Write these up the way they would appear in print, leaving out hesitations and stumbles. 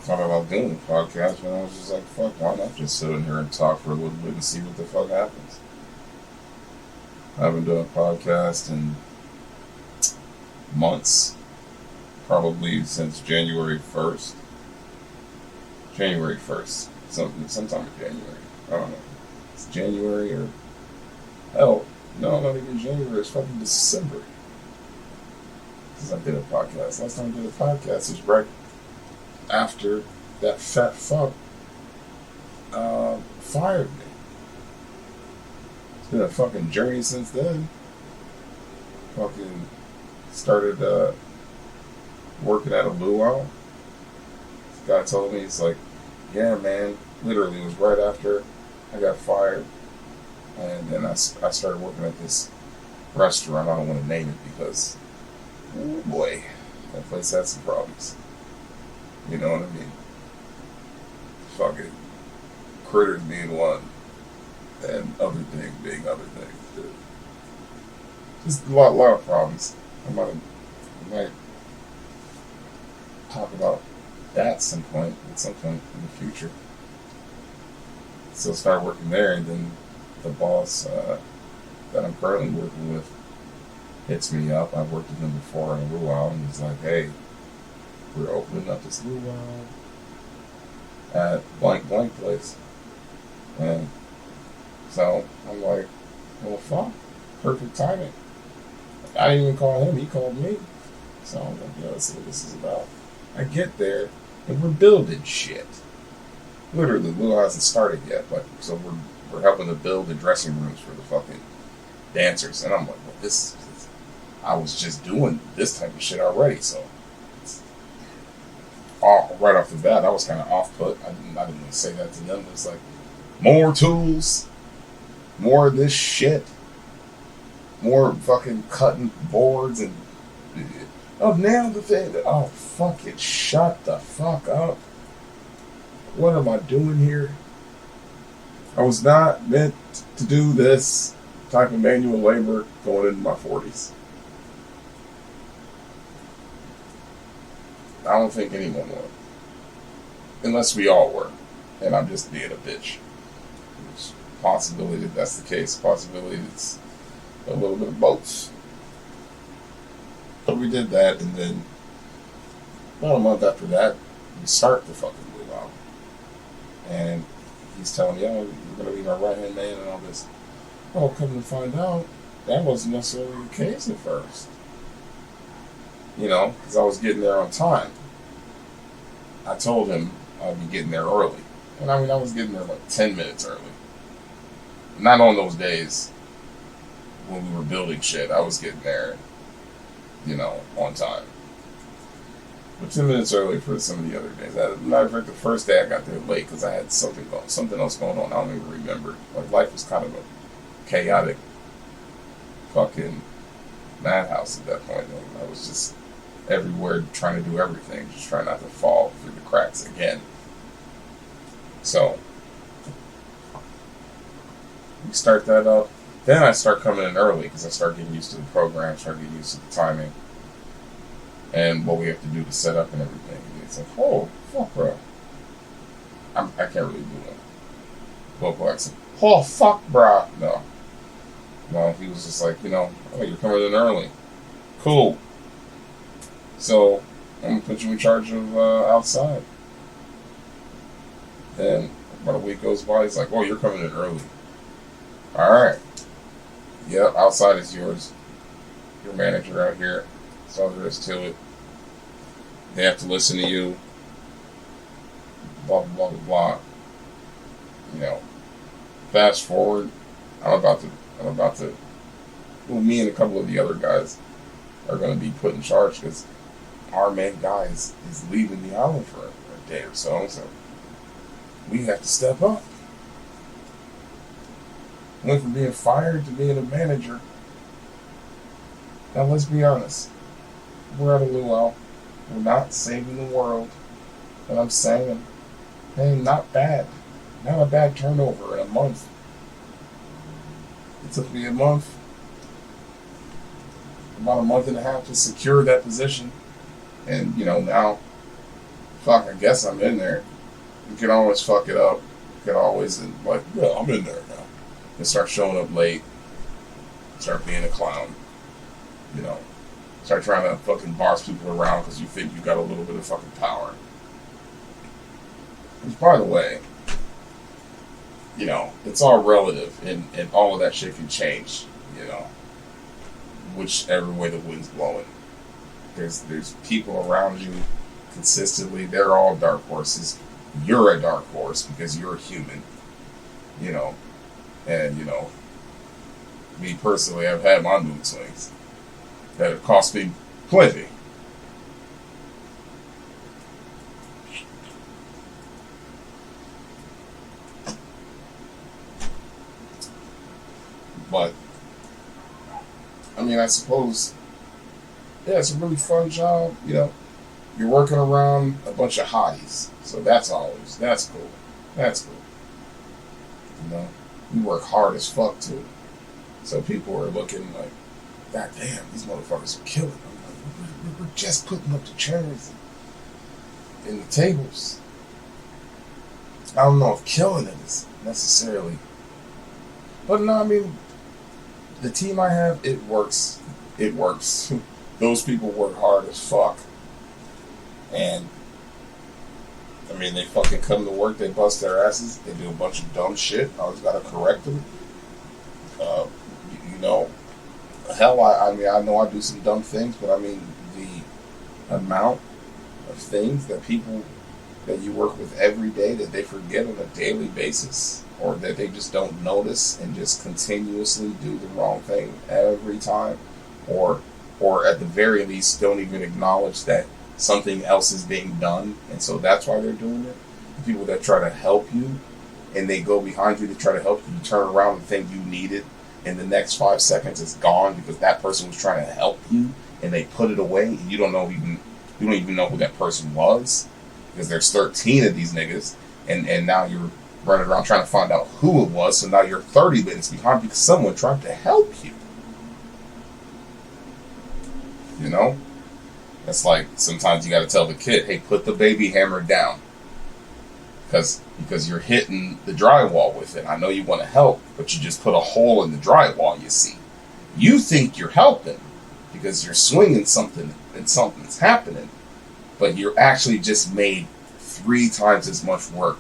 thought about doing a podcast, and I was just like, fuck, why not just sit in here and talk for a little bit and see what the fuck happens? I haven't done a podcast in months, probably since January 1st. January 1st. Sometime in January. I don't know. It's January or... Hell, no, not even January. It's fucking December. Since I did a podcast. Last time I did a podcast was right after that fat fuck fired me. It's been a fucking journey since then. Fucking started working at a luau. This guy told me, he's like, yeah, man, literally it was right after I got fired. And then I started working at this restaurant. I don't want to name it because, oh boy, that place had some problems. You know what I mean? Fucking critters being one, and other things being other things. Just a lot of problems. I might talk about that at some point in the future. So I started working there, and then the boss that I'm currently working with hits me up. I've worked with him before in a luau, and he's like, hey, we're opening up this luau at blank place. And so I'm like, well, fuck, perfect timing. I didn't even call him, he called me. So I'm like, yeah, let's see what this is about. I get there, and we're building shit. Literally, the luau hasn't started yet, but so we're helping to build the dressing rooms for the fucking dancers. And I'm like, well, I was just doing this type of shit already, so right off the bat, I was kind of off-put. I didn't want to say that to them. It was like, more tools, more of this shit, more fucking cutting boards, and oh, now the thing, oh, fuck it, shut the fuck up. What am I doing here? I was not meant to do this type of manual labor going into my 40s. I don't think anyone would. Unless we all were. And I'm just being a bitch. There's possibility that that's the case. Possibility it's a little bit of both. But we did that, and then about a month after that, we start the fucking luau. And he's telling me, oh, you're going to be my right-hand man and all this. Well, come to find out, that wasn't necessarily the case at first. You know, because I was getting there on time. I told him I'd be getting there early. And I mean, I was getting there like 10 minutes early. Not on those days when we were building shit. I was getting there, you know, on time. But 10 minutes early for some of the other days. As a matter of fact, the first day I got there late because I had something else going on. I don't even remember. Like, life was kind of a chaotic fucking madhouse at that point. I was just everywhere trying to do everything, just trying not to fall through the cracks again. So we start that up. Then I start coming in early because I start getting used to the program, start getting used to the timing, and what we have to do to set up and everything. And it's like, oh, fuck, bro. I can't really do a local accent. Oh, fuck, bro. No, he was just like, you know, oh, you're coming in early. Cool. So I'm going to put you in charge of outside. Then about a week goes by, he's like, oh, you're coming in early. All right. Yep, outside is yours. Your manager out here. That's all there is to it. They have to listen to you. Blah, blah, blah, blah. You know, fast forward, I'm about to, well, me and a couple of the other guys are going to be put in charge because our main guy is leaving the island for a day or so we have to step up. Went from being fired to being a manager. Now let's be honest. We're at a luau. We're not saving the world. And I'm saying, hey, not bad. Not a bad turnover in a month. It took me about a month and a half to secure that position. And, you know, now fuck, I guess I'm in there. You can always fuck it up. You can always, like, yeah, I'm in there now. And start showing up late. Start being a clown. You know. Start trying to fucking boss people around because you think you got a little bit of fucking power. Which, by the way, you know, it's all relative, and all of that shit can change, you know, whichever way the wind's blowing. There's people around you consistently. They're all dark horses. You're a dark horse because you're a human, you know. And, you know, me personally, I've had my mood swings that have cost me plenty. But, I mean, I suppose, yeah, it's a really fun job, you know. You're working around a bunch of hotties, so that's cool. That's cool. You know, you work hard as fuck, too. So people are looking like, God damn, these motherfuckers are killing. I'm like, we're just putting up the chairs and the tables. I don't know if killing it is necessarily, but no, I mean, the team I have, it works. It works. Those people work hard as fuck. And, I mean, they fucking come to work, they bust their asses, they do a bunch of dumb shit. I always gotta correct them. You know, hell, I mean, I know I do some dumb things, but I mean, the amount of things that people that you work with every day that they forget on a daily basis, or that they just don't notice and just continuously do the wrong thing every time, or at the very least don't even acknowledge that something else is being done, and so that's why they're doing it. The people that try to help you and they go behind you to try to help you, you turn around and think you need it, and the next 5 seconds is gone because that person was trying to help you and they put it away, and you don't even know who that person was because there's 13 of these niggas, and now you're running around trying to find out who it was, so now you're 30 minutes behind because someone tried to help you. You know? That's like, sometimes you gotta tell the kid, hey, put the baby hammer down. Because you're hitting the drywall with it. I know you want to help, but you just put a hole in the drywall, you see. You think you're helping because you're swinging something and something's happening, but you're actually just made 3 times as much work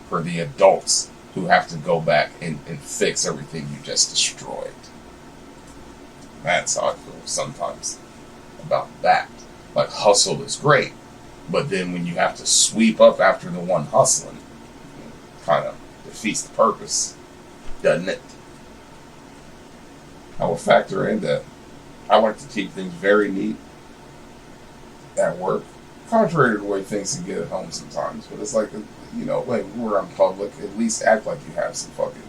for the adults who have to go back and fix everything you just destroyed. That's how I feel sometimes about that. Like, hustle is great, but then when you have to sweep up after the one hustling, it kind of defeats the purpose, doesn't it? I will factor in that I like to keep things very neat at work, contrary to the way things can get at home sometimes. But it's like, you know, like, we're in public, at least act like you have some fucking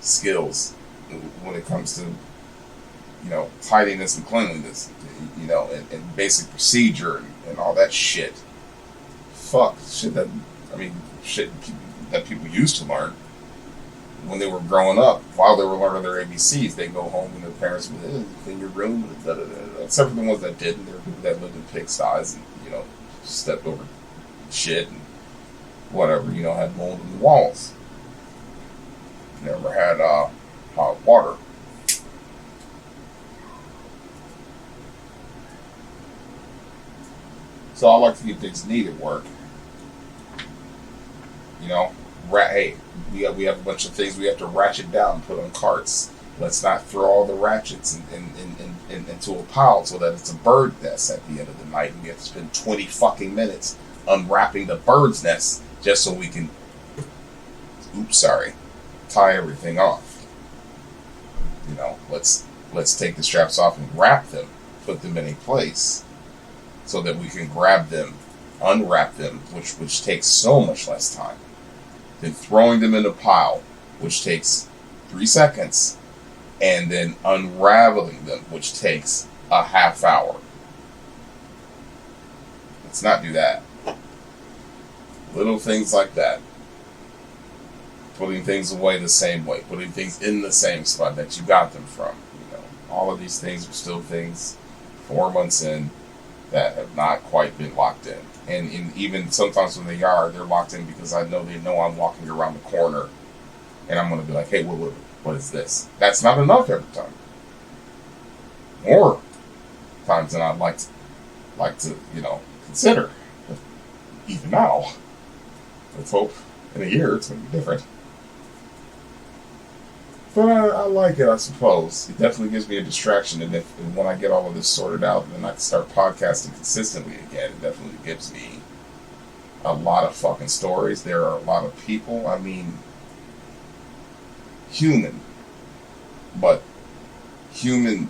skills when it comes to, you know, tidiness and cleanliness, you know, and basic procedure and all that shit. Fuck, shit that people used to learn when they were growing up. While they were learning their ABCs, they go home and their parents would clean your room, except for the ones that didn't. There were people that lived in pigsties and, you know, stepped over shit and whatever, you know, had mold in the walls. Never had hot water. So I like to keep things neat at work. You know, hey, we have a bunch of things we have to ratchet down and put on carts. Let's not throw all the ratchets into a pile so that it's a bird nest at the end of the night, and we have to spend 20 fucking minutes unwrapping the bird's nest just so we can, tie everything off. You know, let's take the straps off and wrap them, put them in a place, so that we can grab them, unwrap them, which takes so much less time than throwing them in a pile, which takes 3 seconds, and then unraveling them, which takes a half hour. Let's not do that. Little things like that. Putting things away the same way, putting things in the same spot that you got them from. You know, all of these things are still things 4 months in that have not quite been locked in. And even sometimes when they are, they're locked in because they know I'm walking around the corner, and I'm going to be like, hey, what is this? That's not enough every time. More times than I'd like to consider. Even now, let's hope in a year it's going to be different. But I like it, I suppose. It definitely gives me a distraction, and when I get all of this sorted out, and then I can start podcasting consistently again, it definitely gives me a lot of fucking stories. There are a lot of people. I mean, human, but human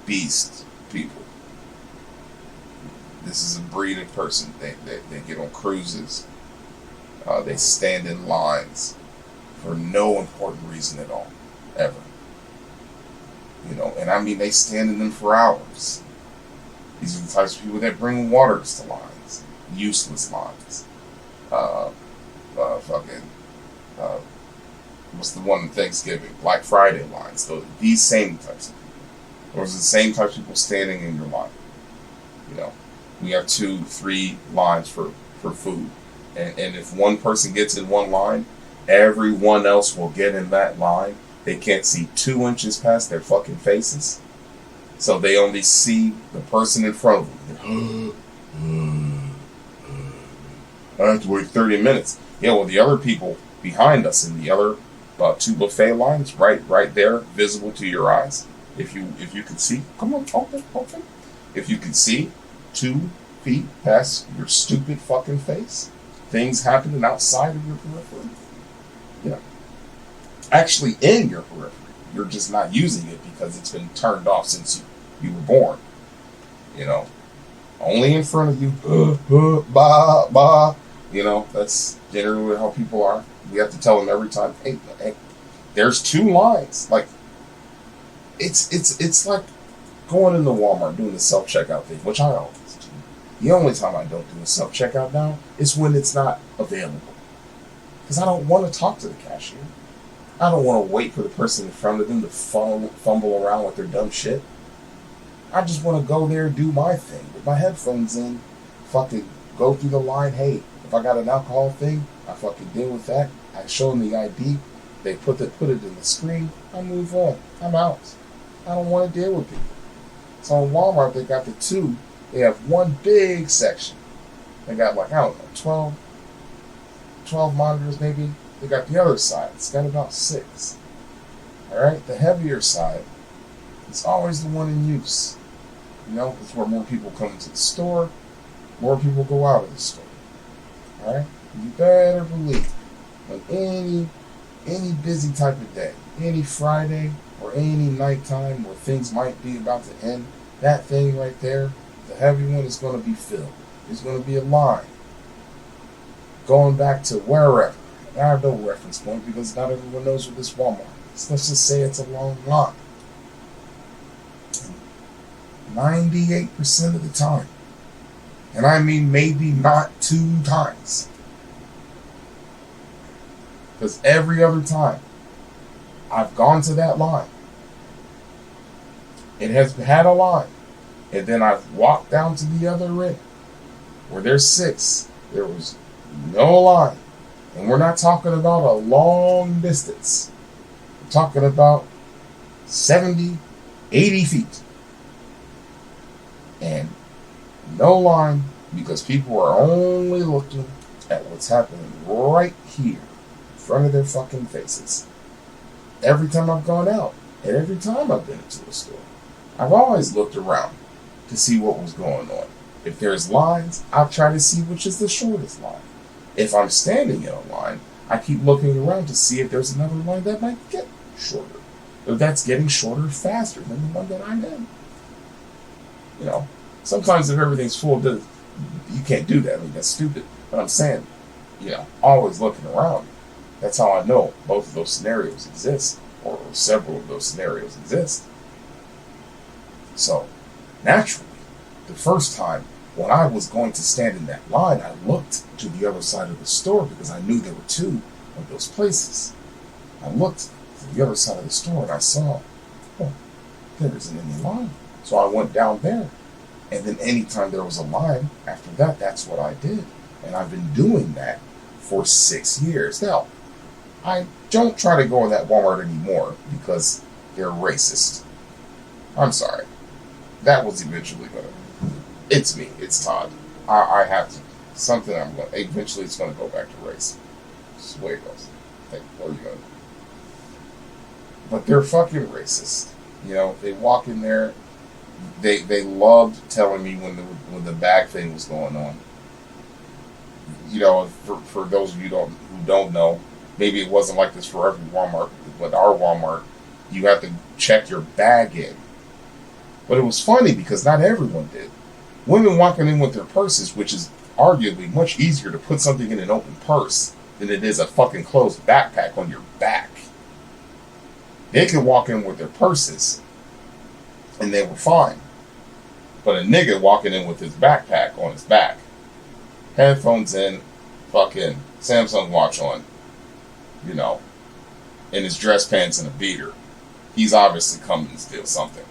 beast people. This is a breed of person. They get on cruises. They stand in lines for no important reason at all, ever. And I mean, they stand in them for hours. These are the types of people that bring waters to lines, useless lines. What's the one in Thanksgiving? Black Friday lines. These same types of people. Those are the same types of people standing in your line. We have 2-3 lines for food. And if one person gets in one line, everyone else will get in that line. They can't see 2 inches past their fucking faces. So they only see the person in front of them. I have to wait 30 minutes. Yeah, well, the other people behind us in the other 2 buffet lines, right there, visible to your eyes. If you can see, come on, open. If you can see 2 feet past your stupid fucking face, things happening outside of your periphery. Actually in your periphery. You're just not using it because it's been turned off since you were born. Only in front of you. That's generally how people are. We have to tell them every time, hey, there's 2 lines. Like, it's like going into Walmart doing the self-checkout thing, which I always do. The only time I don't do a self-checkout now is when it's not available. Because I don't want to talk to the cashier. I don't want to wait for the person in front of them to fumble around with their dumb shit. I just want to go there and do my thing with my headphones in, fucking go through the line. Hey, if I got an alcohol thing, I fucking deal with that. I show them the ID. They put it in the screen. I move on. I'm out. I don't want to deal with people. So in Walmart, they got the 2. They have one big section. They got 12 monitors maybe. They got the other side. It's got about 6. Alright? The heavier side is always the one in use. It's where more people come into the store, more people go out of the store. Alright? You better believe on any busy type of day, any Friday or any nighttime where things might be about to end, that thing right there, the heavy one, is going to be filled. There's going to be a line going back to wherever. I have no reference point because not everyone knows what this Walmart is. Let's just say it's a long line. 98% of the time, and I mean maybe not 2 times, because every other time I've gone to that line, it has had a line, and then I've walked down to the other end where there's 6. There was no line. And we're not talking about a long distance. We're talking about 70, 80 feet. And no line, because people are only looking at what's happening right here in front of their fucking faces. Every time I've gone out, and every time I've been into a store, I've always looked around to see what was going on. If there's lines, I'll try to see which is the shortest line. If I'm standing in a line, I keep looking around to see if there's another line that might get shorter. Or that's getting shorter faster than the one that I'm in. Sometimes if everything's full, you can't do that. I mean, that's stupid. But I'm saying, always looking around. That's how I know both of those scenarios exist, or several of those scenarios exist. So, naturally, the first time when I was going to stand in that line, I looked to the other side of the store because I knew there were 2 of those places. I looked to the other side of the store and I saw, there isn't any line. So I went down there And then anytime there was a line after that, that's what I did. And I've been doing that for 6 years. Now, I don't try to go in that Walmart anymore because they're racist. I'm sorry. That was eventually going to... It's me. It's Todd. I have to... Something I'm going to... Eventually it's going to go back to race. That's the way it goes. Like, where are you going? But they're fucking racist. You know, they walk in there. They loved telling me when the bag thing was going on. You know, for those of you who don't know, maybe it wasn't like this for every Walmart, but our Walmart, you have to check your bag in. But it was funny because not everyone did. Women walking in with their purses, which is arguably much easier to put something in an open purse than it is a fucking closed backpack on your back. They could walk in with their purses and they were fine. But a nigga walking in with his backpack on his back, headphones in, fucking Samsung watch on, you know, in his dress pants and a beater, he's obviously coming to steal something.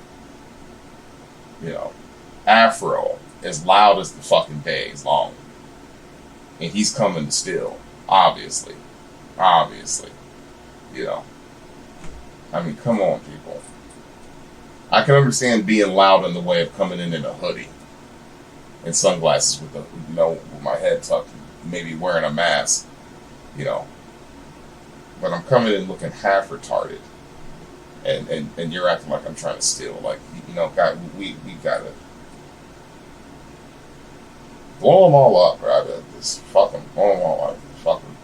You know, afro as loud as the fucking day is long. And he's coming to steal, obviously. Obviously. You know. I mean, come on, people. I can understand being loud in the way of coming in a hoodie and sunglasses with with my head tucked, maybe wearing a mask, you know. But I'm coming in looking half retarded, and you're acting like I'm trying to steal. Like, you know, God, we gotta blow them all up, right? Just fucking blow them all up, fucking.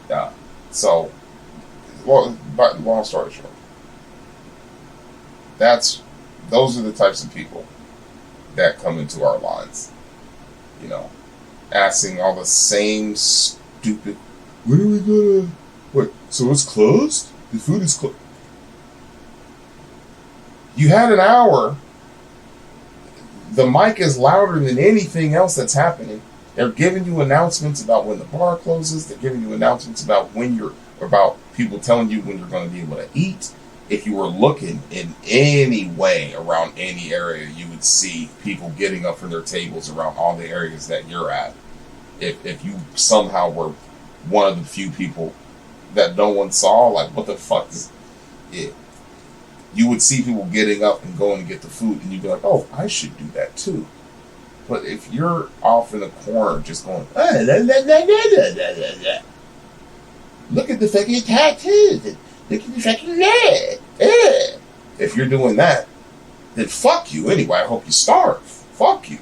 Yeah. So, but long story short, those are the types of people that come into our lines, you know, asking all the same stupid, when are we gonna, what, so it's closed? The food is closed. You had an hour, the mic is louder than anything else that's happening. They're giving you announcements about when the bar closes, they're giving you announcements about about people telling you when you're going to be able to eat. If you were looking in any way around any area, you would see people getting up from their tables around all the areas that you're at. If you somehow were one of the few people that no one saw, like, what the fuck is it? You would see people getting up and going to get the food, and you'd be like, oh, I should do that too. But if you're off in a corner just going, look at the fucking tattoos, look at the fucking leg. If you're doing that, then fuck you anyway. I hope you starve. Fuck you.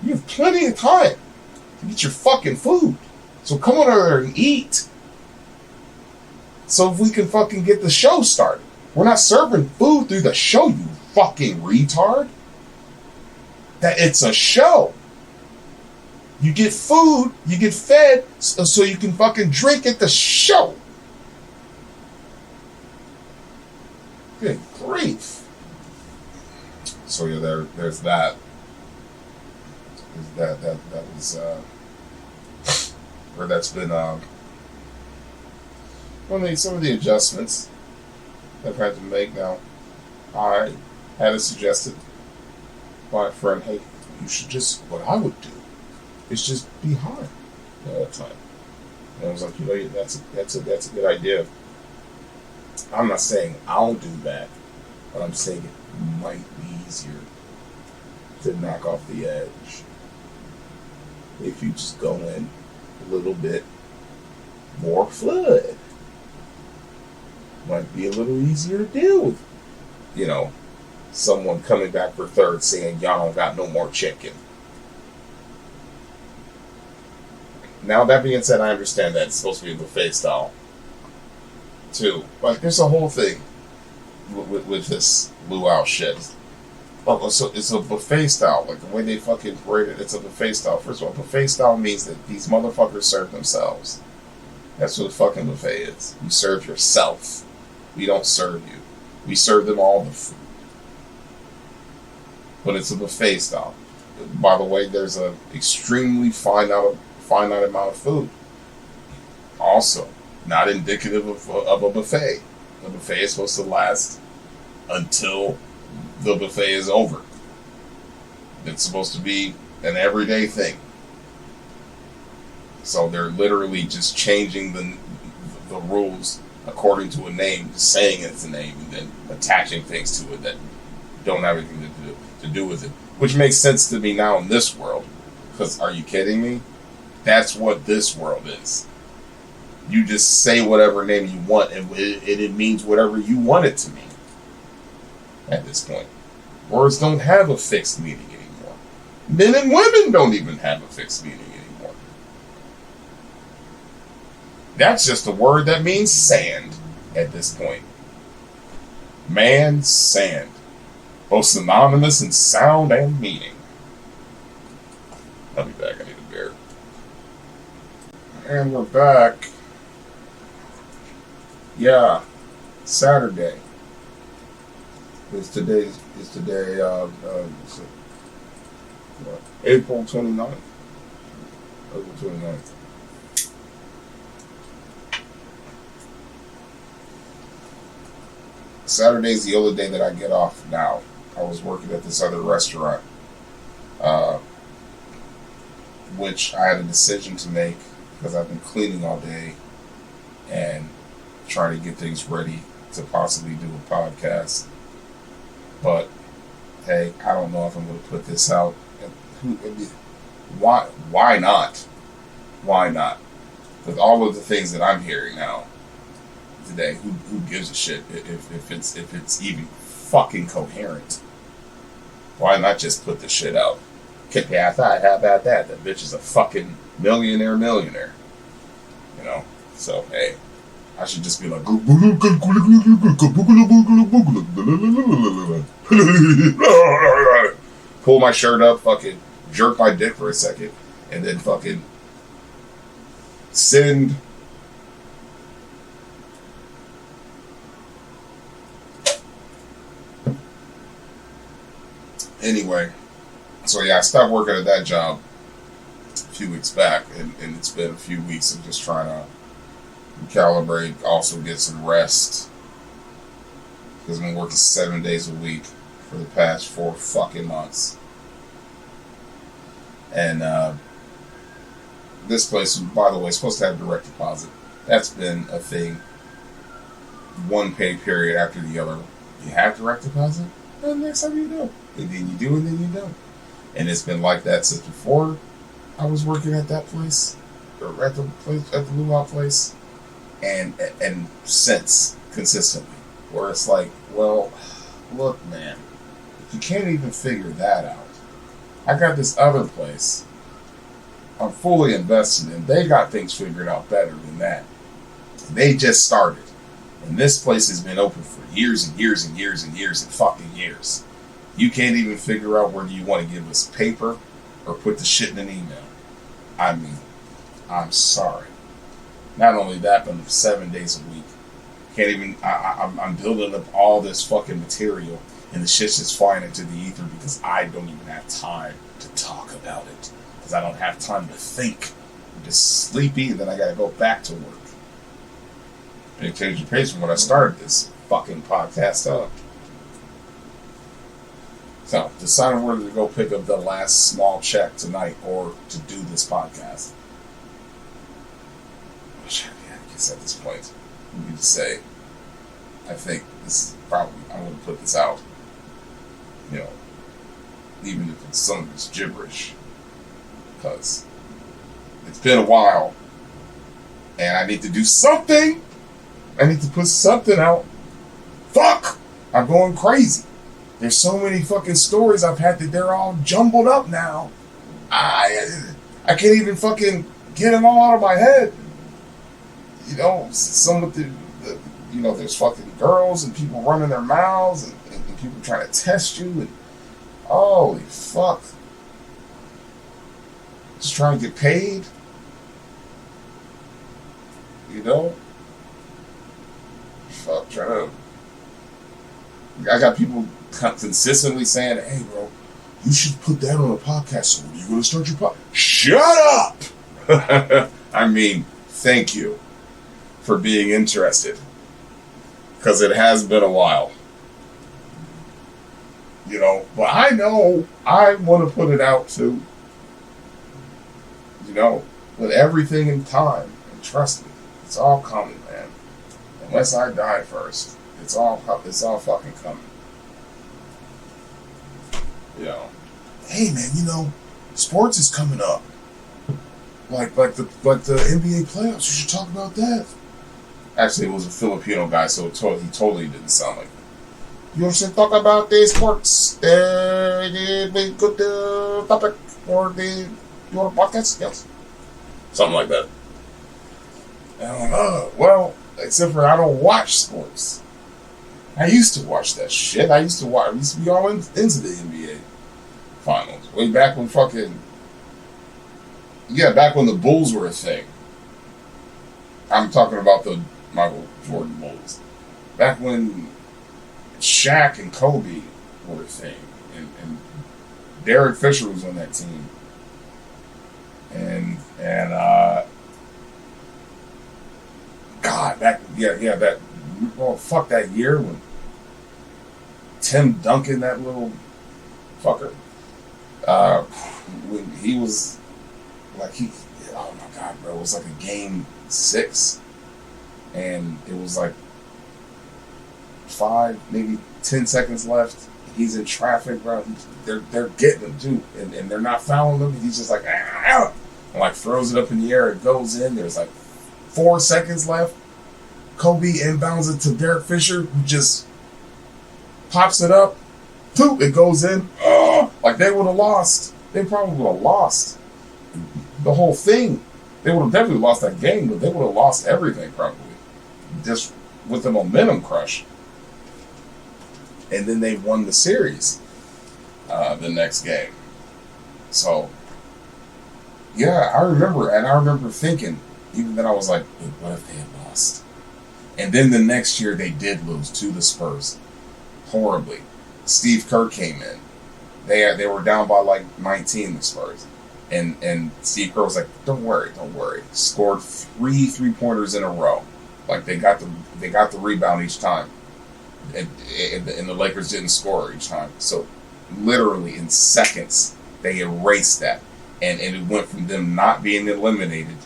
You have plenty of time to get your fucking food. So come on over there and eat. So if we can fucking get the show started. We're not serving food through the show, you fucking retard. That it's a show. You get food, you get fed, so you can fucking drink at the show. Good grief. So yeah, there's that. That was where that's been some of the adjustments I've had to make now. I had it suggested by a friend, hey, you should just, what I would do is just be high all the time. And I was like, you know, that's a good idea. I'm not saying I'll do that, but I'm saying it might be easier to knock off the edge if you just go in a little bit more fluid. Might be a little easier to deal with, you know, someone coming back for third saying y'all don't got no more chicken. Now, that being said, I understand that it's supposed to be a buffet style too. Like, there's a whole thing with this luau shit. So it's a buffet style. Like, the way they fucking parade it, it's a buffet style. First of all, buffet style means that these motherfuckers serve themselves. That's what a fucking buffet is. You serve yourself. We don't serve you. We serve them all the food. But it's a buffet style. By the way, there's an extremely finite amount of food. Also, not indicative of a buffet. A buffet is supposed to last until the buffet is over. It's supposed to be an everyday thing. So they're literally just changing the rules according to a name, just saying it's a name, and then attaching things to it that don't have anything to do with it. Which makes sense to me now in this world. Because are you kidding me? That's what this world is. You just say whatever name you want, and it means whatever you want it to mean. At this point, words don't have a fixed meaning anymore. Men and women don't even have a fixed meaning anymore. That's just a word that means sand at this point. Man, sand. Both synonymous in sound and meaning. I'll be back. I need a beer. And we're back. Yeah, Saturday. It's today, April 29th. April 29th. Saturday's the only day that I get off now. I was working at this other restaurant, which I had a decision to make because I've been cleaning all day and trying to get things ready to possibly do a podcast. But hey, I don't know if I'm going to put this out. Why not? Why not? With all of the things that I'm hearing now today, who gives a shit if it's even fucking coherent? Why not just put the shit out? Kick the ass out. How about that? That bitch is a fucking millionaire. You know? So hey, I should just be like, pull my shirt up, fucking jerk my dick for a second, and then fucking send anyway. So yeah, I stopped working at that job a few weeks back, and it's been a few weeks of just trying to recalibrate, also get some rest, because I've been working 7 days a week for the past 4 fucking months. And this place, by the way, is supposed to have direct deposit. That's been a thing. One pay period after the other. You have direct deposit? And next time you do. And then you do, and then you don't. And it's been like that since before I was working at that place, or at the luau place, and since consistently, where it's like, well, look, man, if you can't even figure that out, I got this other place I'm fully invested in. They got things figured out better than that. They just started, and this place has been open for years and years and years and years and fucking years. You can't even figure out whether you want to give us paper or put the shit in an email. I mean, I'm sorry. Not only that, but 7 days a week. Can't even. I'm building up all this fucking material, and the shit's just flying into the ether because I don't even have time to talk about it. Because I don't have time to think. I'm just sleepy, and then I gotta go back to work. And it changed the pace from when I started this fucking podcast up. So, decided whether to go pick up the last small check tonight or to do this podcast. I guess at this point, we need to say, I think this is probably, I'm going to put this out, you know, even if it's some of it's gibberish, because it's been a while, and I need to do something. I need to put something out. Fuck! I'm going crazy. There's so many fucking stories I've had that they're all jumbled up now. I can't even fucking get them all out of my head. You know, some of the you know, there's fucking girls and people running their mouths and people trying to test you and holy fuck. Just trying to get paid. You know? Fuck, trying to. I got people consistently saying, hey, bro, you should put that on a podcast. So when are you going to start your podcast? Shut up! I mean, thank you for being interested. Because it has been a while. You know, but I know I want to put it out too. You know, with everything in time. And trust me, it's all coming, man. Unless I die first, it's all fucking coming. You know, hey man, you know, sports is coming up. Like the NBA playoffs. You should talk about that. Actually, it was a Filipino guy, so he totally didn't sound like that. You should talk about the sports. We good topic for your podcast? Yes. Something like that. And I'm like, well, except for I don't watch sports. I used to watch that shit. I used to be all into the NBA finals. Way back when back when the Bulls were a thing. I'm talking about the Michael Jordan Bulls. Back when Shaq and Kobe were a thing. And Derek Fisher was on that team. And God, that year when Tim Duncan, that little fucker, when he was like oh my God, bro, it was like a game 6, and it was like 5, maybe 10 seconds left. He's in traffic, bro. They're getting him too, and they're not fouling him. He's just like and like throws it up in the air. It goes in. There's like 4 seconds left. Kobe inbounds it to Derek Fisher, who just pops it up. It goes in. Like they would have lost. They probably would have lost the whole thing. They would have definitely lost that game, but they would have lost everything probably. Just with the momentum crush. And then they won the series the next game. So, yeah, I remember thinking, even then I was like, what if they had lost? And then the next year they did lose to the Spurs. Horribly. Steve Kerr came in. They were down by like 19, the Spurs. And Steve Kerr was like, don't worry. Scored 3 3-pointers in a row. Like they got the rebound each time. And the Lakers didn't score each time. So literally in seconds they erased that. And it went from them not being eliminated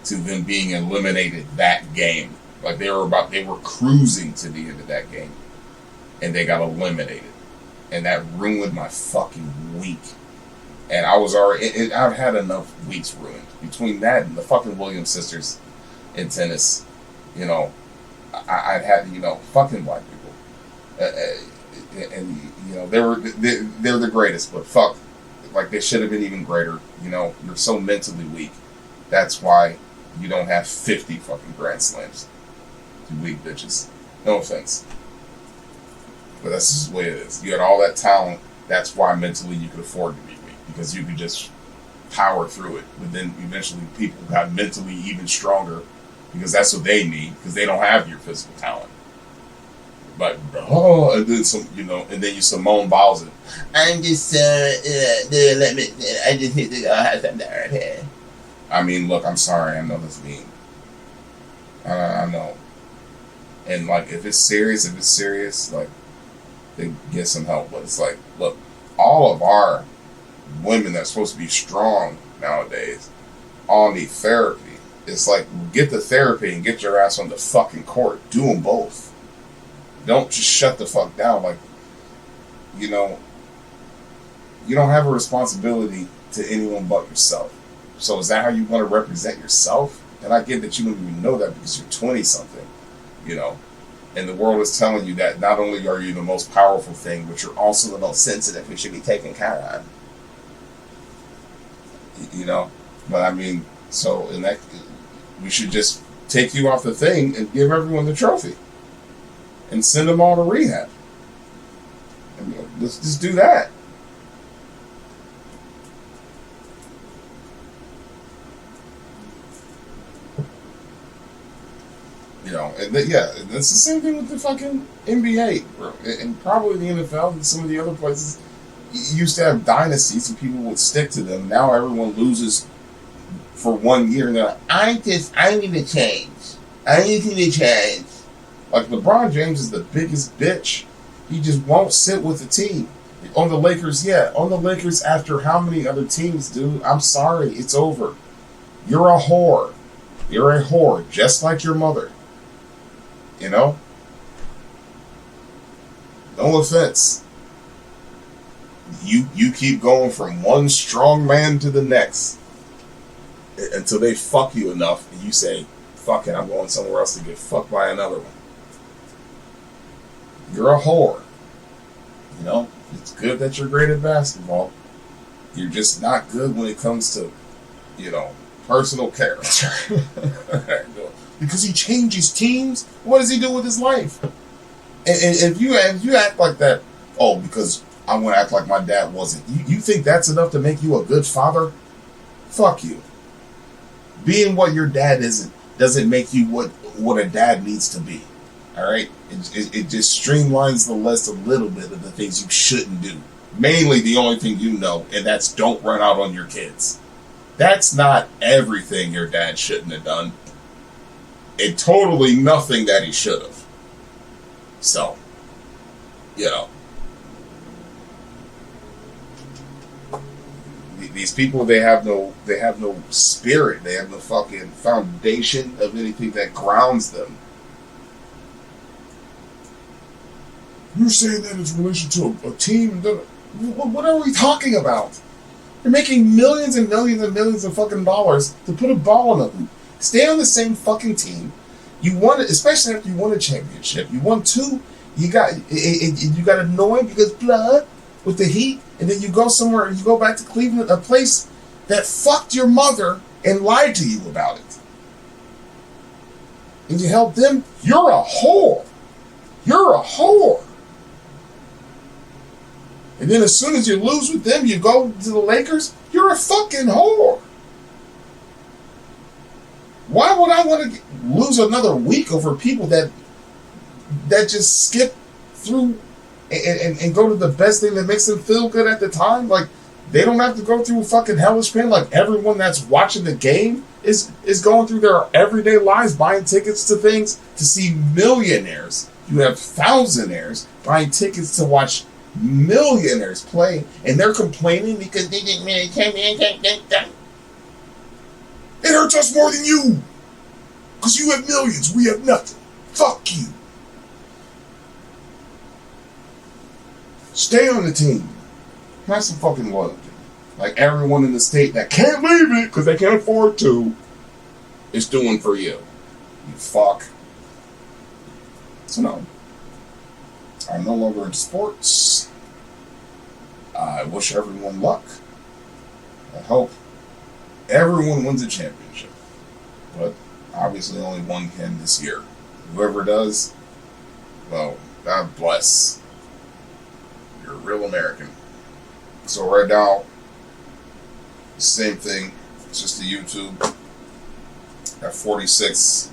to them being eliminated that game. Like they were cruising to the end of that game. And they got eliminated. And that ruined my fucking week. And I was already I've had enough weeks ruined. Between that and the fucking Williams sisters in tennis, you know, I'd had, you know, fucking black people, and you know they're the greatest, but fuck, like they should have been even greater. You know, you're so mentally weak. That's why you don't have 50 fucking Grand Slams. You weak bitches. No offense, but that's just the way it is. You had all that talent. That's why mentally you could afford to be weak, because you could just power through it. But then eventually people got mentally even stronger. Because that's what they need, because they don't have your physical talent. But and then some, you know, and then you Simone Biles it. I'm just the limit. I just need to go have some therapy. I mean, look, I'm sorry, I know that's mean. I know. And like, if it's serious, like, then get some help. But it's like, look, all of our women that's supposed to be strong nowadays all need therapy. It's like, get the therapy and get your ass on the fucking court. Do them both. Don't just shut the fuck down. Like, you know, you don't have a responsibility to anyone but yourself. So is that how you want to represent yourself? And I get that you don't even know that because you're 20-something, you know. And the world is telling you that not only are you the most powerful thing, but you're also the most sensitive who should be taken care of. You know? But I mean, so in that... we should just take you off the thing and give everyone the trophy. And send them all to rehab. And let's just do that. You know, and it's the same thing with the fucking NBA, bro. And probably the NFL and some of the other places. You used to have dynasties and people would stick to them. Now everyone loses for 1 year, and they're like, I need to change. I need to change. Like, LeBron James is the biggest bitch He just won't sit with the team. On the Lakers, yeah. On the Lakers, after how many other teams, dude? I'm sorry, it's over. You're a whore. You're a whore, just like your mother. You know? No offense. You keep going from one strong man to the next until they fuck you enough and you say, fuck it, I'm going somewhere else to get fucked by another one. You're a whore. You know? It's good that you're great at basketball. You're just not good when it comes to, you know, personal character. Because he changes teams, what does he do with his life? And if you act like that, oh, because I want to act like my dad wasn't. You think that's enough to make you a good father? Fuck you. Being what your dad isn't doesn't make you what a dad needs to be. All right? It just streamlines the list a little bit of the things you shouldn't do. Mainly the only thing you know, and that's don't run out on your kids. That's not everything your dad shouldn't have done. And totally nothing that he should have. So, you know. These people, they have no spirit. They have no fucking foundation of anything that grounds them. You're saying that in relation to a team? What are we talking about? You're making millions and millions and millions of fucking dollars to put a ball in a hoop. Stay on the same fucking team. You won it, especially after you won a championship. You won two. You got annoyed because blah with the Heat, and then you go somewhere. You go back to Cleveland, a place that fucked your mother and lied to you about it. And you help them. You're a whore. You're a whore. And then as soon as you lose with them, you go to the Lakers. You're a fucking whore. Why would I want to lose another week over people that just skip through and go to the best thing that makes them feel good at the time? Like, they don't have to go through fucking hellish pain like everyone that's watching the game is going through their everyday lives, buying tickets to things to see millionaires. You have thousandaires buying tickets to watch millionaires play, and they're complaining because they didn't really come in. It hurts us more than you. Because you have millions, we have nothing. Fuck you. Stay on the team. Have some fucking loyalty. Like everyone in the state that can't leave it because they can't afford to is doing for you. You fuck. So no. I'm no longer in sports. I wish everyone luck. I hope everyone wins a championship. But obviously only one can this year. Whoever does, well, God bless. You're a real American. So right now, same thing. It's just the YouTube. Got 46.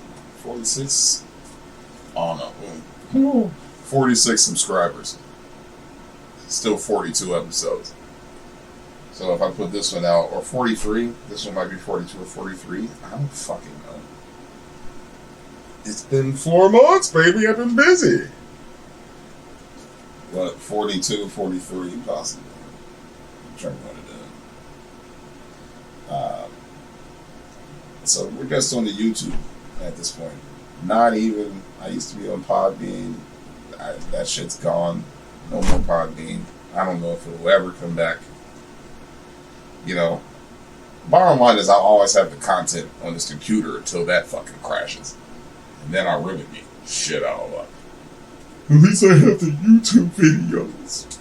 Oh no. 46 subscribers. Still 42 episodes. So if I put this one out, or 43, this one might be 42 or 43. I don't fucking know. It's been 4 months, baby. I've been busy. What, 42, 43, possibly. I'm trying to so we're just on the YouTube at this point. Not even, I used to be on Podbean. That shit's gone. No more Podbean. I don't know if it will ever come back. You know, bottom line is I'll always have the content on this computer until that fucking crashes. And then I'll really be shit all up. At least I have the YouTube videos.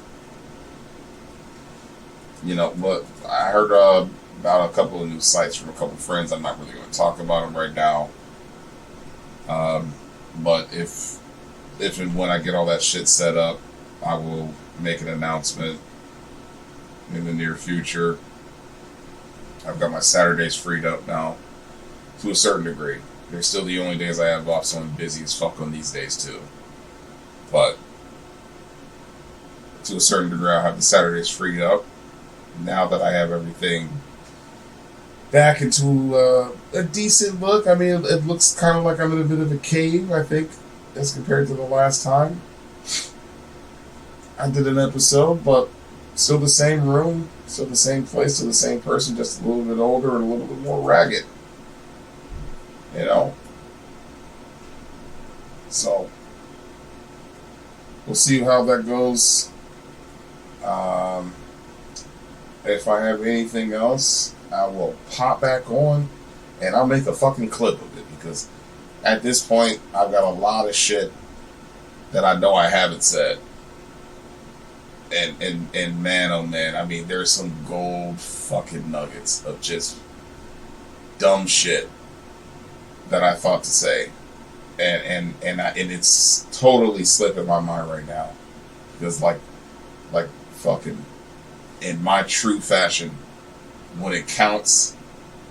You know, but I heard about a couple of new sites from a couple of friends. I'm not really going to talk about them right now. But if and when I get all that shit set up, I will make an announcement in the near future. I've got my Saturdays freed up now, to a certain degree. They're still the only days I have off, so I'm busy as fuck on these days too. But to a certain degree, I'll have the Saturdays freed up. Now that I have everything back into a decent look. I mean, it looks kind of like I'm in a bit of a cave, I think, as compared to the last time. I did an episode, but still the same room, still the same place, still the same person, just a little bit older and a little bit more ragged. You know? So, we'll see how that goes. If I have anything else, I will pop back on and I'll make a fucking clip of it, because at this point, I've got a lot of shit that I know I haven't said. And man, oh man, I mean, there's some gold fucking nuggets of just dumb shit that I thought to say. And it's totally slipping my mind right now. Because like fucking, in my true fashion, when it counts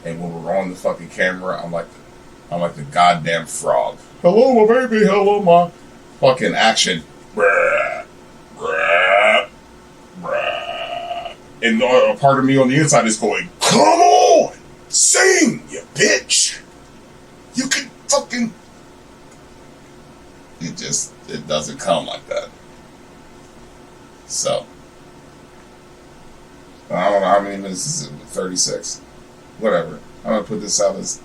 and when we're on the fucking camera, I'm like the goddamn frog. Hello, my baby. Hello, my fucking action. Bruh, bruh, bruh. And a part of me on the inside is going, come on, sing, you bitch. You can fucking. It doesn't come like that. So, I don't know how many minutes is it, 36? Whatever. I'm going to put this out as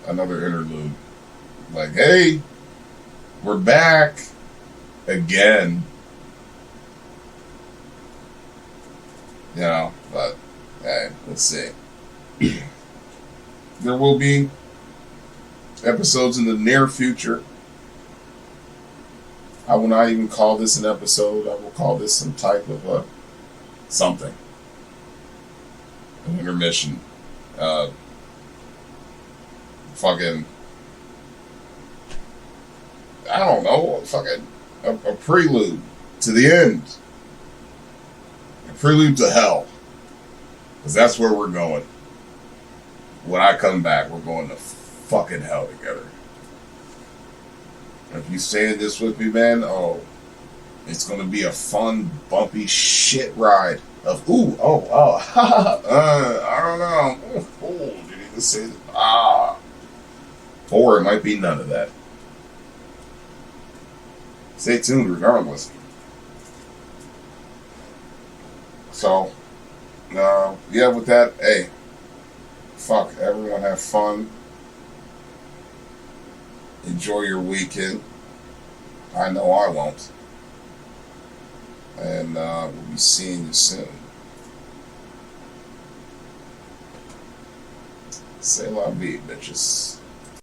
another interlude. Like, hey, we're back again. You know, but, hey, let's see. There will be episodes in the near future. I will not even call this an episode. I will call this some type of something. An intermission. Fucking, I don't know, fucking a prelude to the end. A prelude to hell. Because that's where we're going. When I come back, we're going to fucking hell together. If you saying this with me, man, oh, it's going to be a fun, bumpy shit ride of, I don't know. Did he just say that? Or it might be none of that. Stay tuned regardless. So, yeah, with that, hey, fuck, everyone have fun. Enjoy your weekend. I know I won't. And we'll be seeing you soon. C'est la vie, bitches.